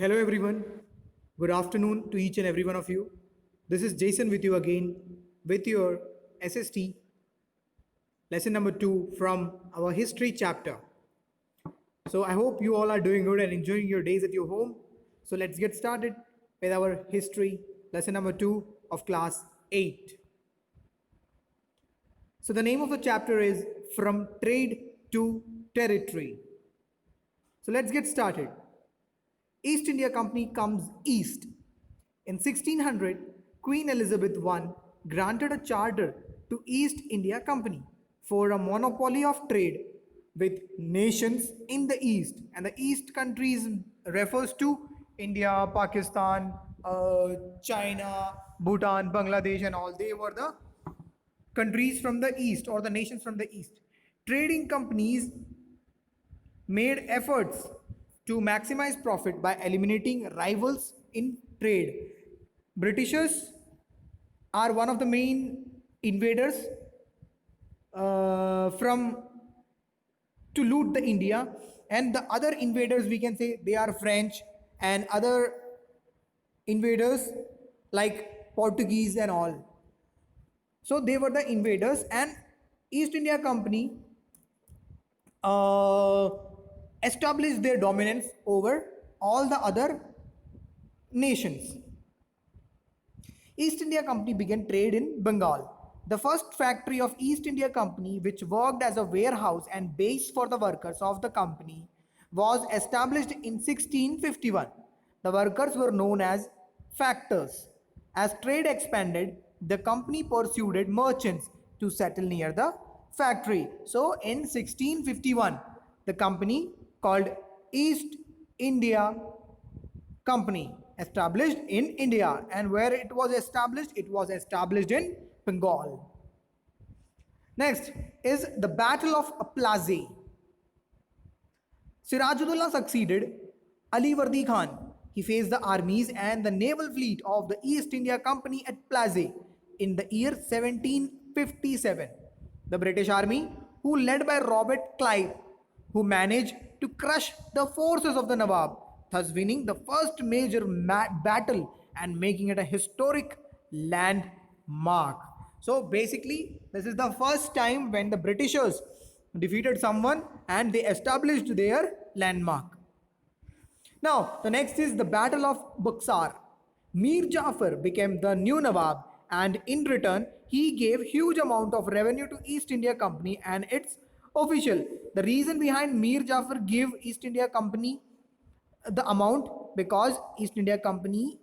Hello, everyone. Good afternoon to each and every one of you. This is Jason with you again with your SST lesson number 2 from our history chapter. So, I hope you all are doing good and enjoying your days at your home. So, let's get started with our history lesson number 2 of class 8. So, the name of the chapter is From Trade to Territory. So, let's get started. East India Company comes east. In 1600, Queen Elizabeth I granted a charter to East India Company for a monopoly of trade with nations in the east, and the east countries refers to India, Pakistan, China, Bhutan, Bangladesh, and all. They were the countries from the east or the nations from the east. Trading companies made efforts to maximize profit by eliminating rivals in trade. Britishers are one of the main invaders from to loot the India, and the other invaders we can say they are French and other invaders like Portuguese and all. So they were the invaders, and East India Company uh, established their dominance over all the other nations. East India Company began trade in Bengal. The first factory of East India Company, which worked as a warehouse and base for the workers of the company, was established in 1651. The workers were known as factors. As trade expanded, the company pursued merchants to settle near the factory. So in 1651, the company called East India Company established in India, and where it was established? It was established in Bengal. Next is the Battle of Plassey. Sirajudullah succeeded Ali Vardi Khan. He faced the armies and the naval fleet of the East India Company at Plassey in the year 1757. The British Army, who led by Robert Clive, who managed to crush the forces of the Nawab, thus winning the first major battle and making it a historic landmark. So basically, this is the first time when the Britishers defeated someone and they established their landmark. Now, the next is the Battle of Buxar. Mir Jafar became the new Nawab, and in return, he gave huge amount of revenue to East India Company and its official. The reason behind Mir Jafar gave East India Company the amount, because East India Company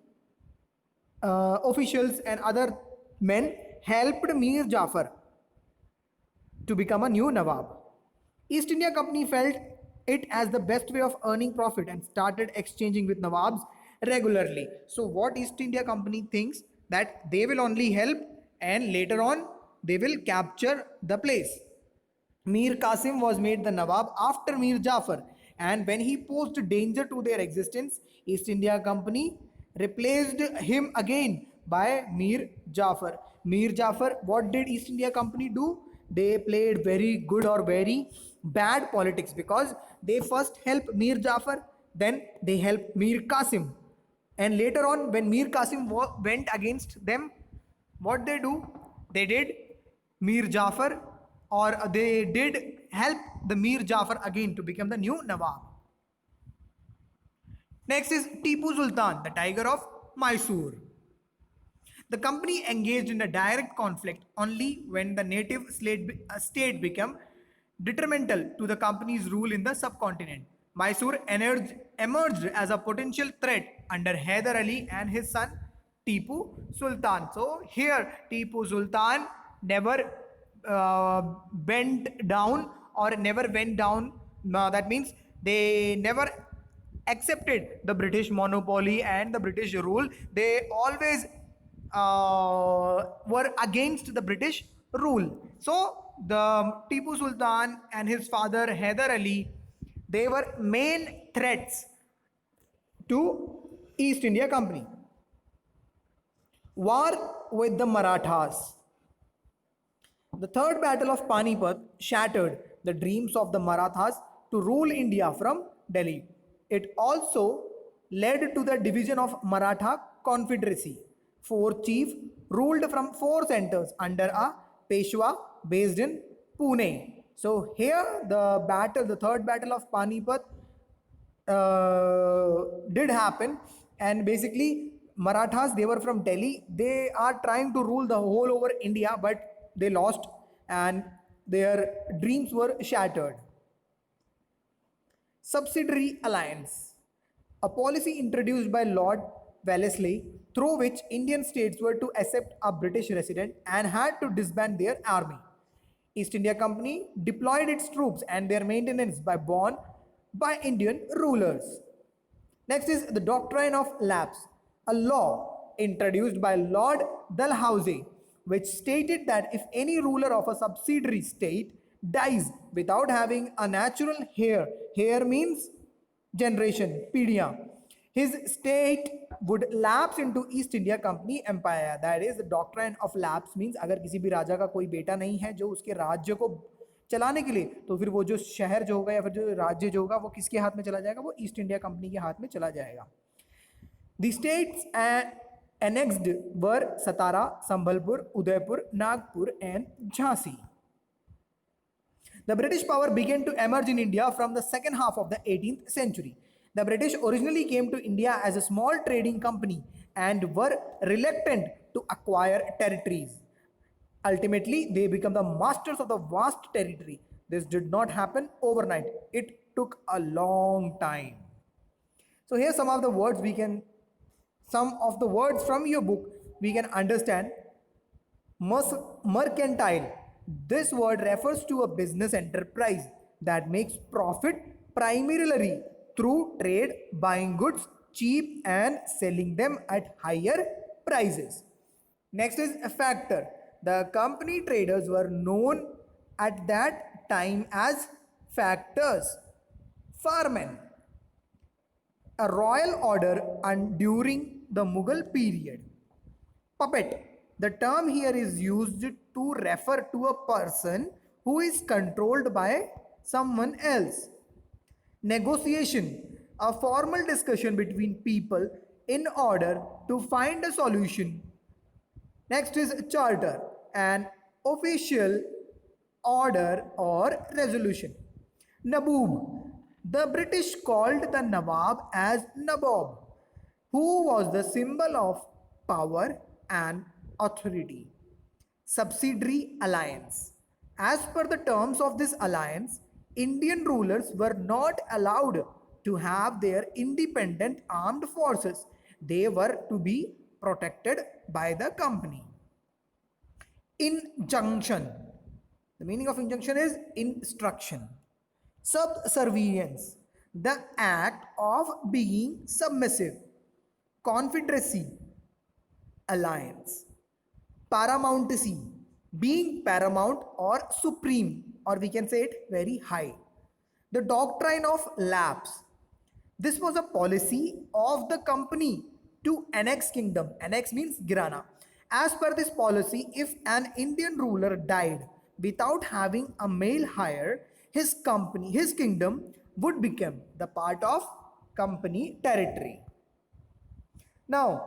officials and other men helped Mir Jafar to become a new Nawab. East India Company felt it as the best way of earning profit and started exchanging with Nawabs regularly. So what East India Company thinks, that they will only help and later on they will capture the place. Mir Qasim was made the Nawab after Mir Jafar, and when he posed danger to their existence, East India Company replaced him again by Mir Jafar. Mir Jafar, what did East India Company do? They played very good or very bad politics, because they first helped Mir Jafar, then they helped Mir Qasim, and later on when Mir Qasim went against them, what they do? They did Mir Jafar, or they did help the Mir Jafar again to become the new Nawab. Next is Tipu Sultan, the tiger of Mysore. The company engaged in a direct conflict only when the native state became detrimental to the company's rule in the subcontinent. Mysore emerged as a potential threat under Hyder Ali and his son Tipu Sultan. So here Tipu Sultan never bent down or never went down. That means they never accepted the British monopoly and the British rule. They always were against the British rule. So the Tipu Sultan and his father Hyder Ali, they were main threats to East India Company. War with the Marathas. The Third Battle of Panipat shattered the dreams of the Marathas to rule India from Delhi. It also led to the division of Maratha Confederacy. Four chiefs ruled from four centers under a Peshwa based in Pune. So here the third battle of Panipat did happen, and basically Marathas, they were from Delhi. They are trying to rule the whole over India, but they lost and their dreams were shattered. Subsidiary alliance, a policy introduced by Lord Wellesley through which Indian states were to accept a British resident and had to disband their army. East India Company deployed its troops and their maintenance by Indian rulers. Next is the doctrine of lapse, a law introduced by Lord Dalhousie, which stated that if any ruler of a subsidiary state dies without having a natural heir means generation, Pedia, his state would lapse into East India Company Empire. That is the doctrine of lapse means अगर किसी भी राजा का कोई बेटा नहीं है जो उसके राज्य को चलाने के लिए, तो फिर वो जो शहर जो होगा या फिर जो राज्य जो होगा वो किसके हाथ में चला जाएगा, वो ईस्ट इंडिया कंपनी के हाथ में चला जाएगा. The states annexed were Satara, Sambhalpur, Udaipur, Nagpur and Jhansi. The British power began to emerge in India from the second half of the 18th century. The British originally came to India as a small trading company and were reluctant to acquire territories. Ultimately, they became the masters of the vast territory. This did not happen overnight. It took a long time. So here some of the words from your book we can understand. Mercantile. This word refers to a business enterprise that makes profit primarily through trade, buying goods cheap and selling them at higher prices. Next is a factor. The company traders were known at that time as factors. Farman, a royal order and during the Mughal period. Puppet, the term here is used to refer to a person who is controlled by someone else. Negotiation, a formal discussion between people in order to find a solution. Next is charter, an official order or resolution. Nabob, the British called the Nawab as Nabob, who was the symbol of power and authority. Subsidiary alliance. As per the terms of this alliance, Indian rulers were not allowed to have their independent armed forces. They were to be protected by the company. Injunction. The meaning of injunction is instruction. Subservience, the act of being submissive. Confederacy, alliance. Paramountcy, being paramount or supreme, or we can say it very high. The doctrine of lapse. This was a policy of the company to annex kingdom. Annex means girana. As per this policy, if an Indian ruler died without having a male heir, his kingdom would become the part of company territory. Now,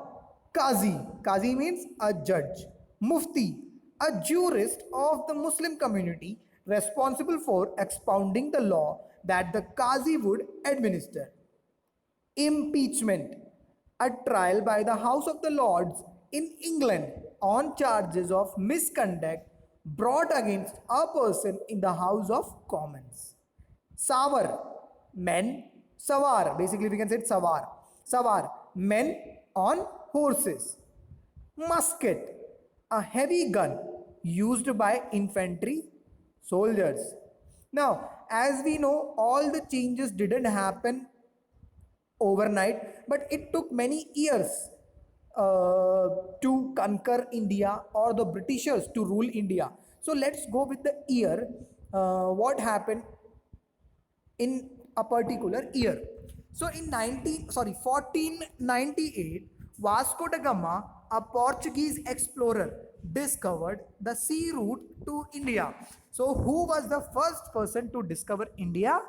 Qazi. Qazi means a judge. Mufti, a jurist of the Muslim community responsible for expounding the law that the Qazi would administer. Impeachment, a trial by the House of the Lords in England on charges of misconduct brought against a person in the House of Commons. Savar, men, Savar, basically we can say it Savar. Savar, men on horses. Musket, a heavy gun used by infantry soldiers. Now, as we know, all the changes didn't happen overnight, but it took many years to conquer India or the Britishers to rule India. So let's go with the year. What happened in a particular year? So in 1498, Vasco da Gama, a Portuguese explorer, discovered the sea route to India. So who was the first person to discover India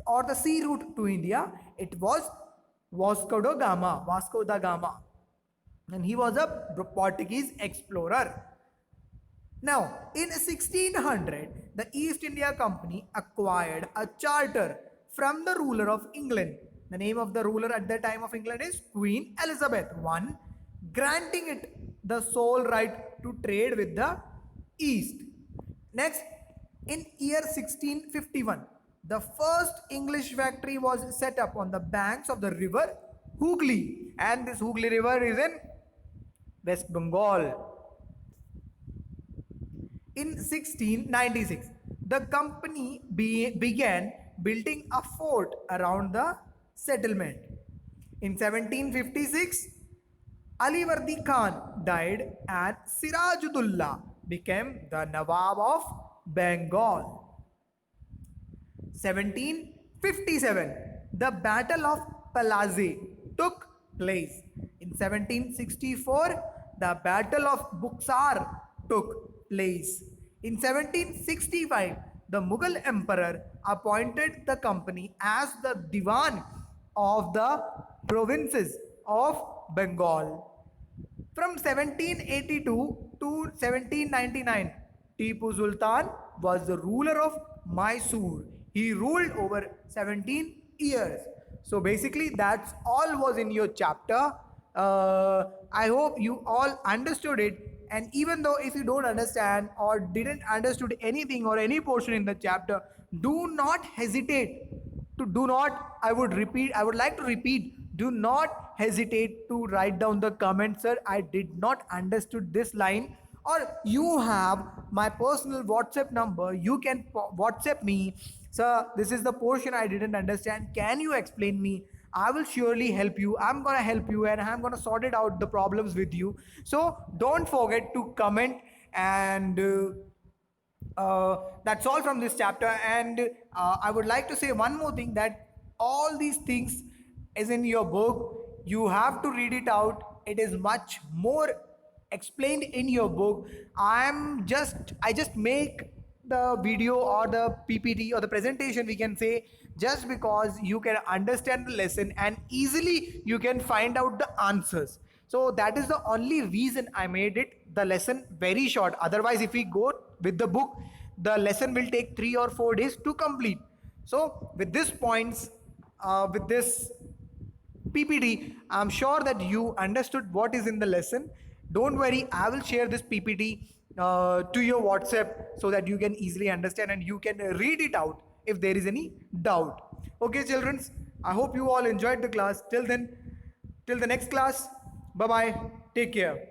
or the sea route to India? It was Vasco da Gama. And he was a Portuguese explorer. Now, in 1600, the East India Company acquired a charter from the ruler of England. The name of the ruler at the time of England is Queen Elizabeth I, granting it the sole right to trade with the East. Next, in year 1651, the first English factory was set up on the banks of the river Hooghly, and this Hooghly river is in West Bengal. In 1696, the company began building a fort around the settlement. In 1756, Alivardi Khan died and Sirajudullah became the Nawab of Bengal. 1757, the Battle of Plassey took place. In 1764, the Battle of Buxar took place. In 1765, the Mughal emperor appointed the company as the Diwan of the provinces of Bengal. From 1782 to 1799, Tipu Sultan was the ruler of Mysore. He ruled over 17 years. So basically that's all was in your chapter. I hope you all understood it, and even though if you don't understand or didn't understood anything or any portion in the chapter, do not hesitate to do not I would like to repeat, do not hesitate to write down the comment, sir, I did not understood this line. Or you have my personal WhatsApp number, you can WhatsApp me, sir, this is the portion I didn't understand, can you explain me? I will surely help you. I'm gonna help you and I'm gonna sort it out the problems with you. So don't forget to comment, and that's all from this chapter. And I would like to say one more thing, that all these things is in your book. You have to read it out. It is much more explained in your book. I just make the video or the PPT or the presentation, we can say, just because you can understand the lesson and easily you can find out the answers. So that is the only reason I made it the lesson very short. Otherwise, if we go with the book, the lesson will take 3 or 4 days to complete. So with these points, with this PPT, I'm sure that you understood what is in the lesson. Don't worry, I will share this PPT to your WhatsApp so that you can easily understand and you can read it out if there is any doubt. Okay, children, I hope you all enjoyed the class. Till then, till the next class, bye bye, take care.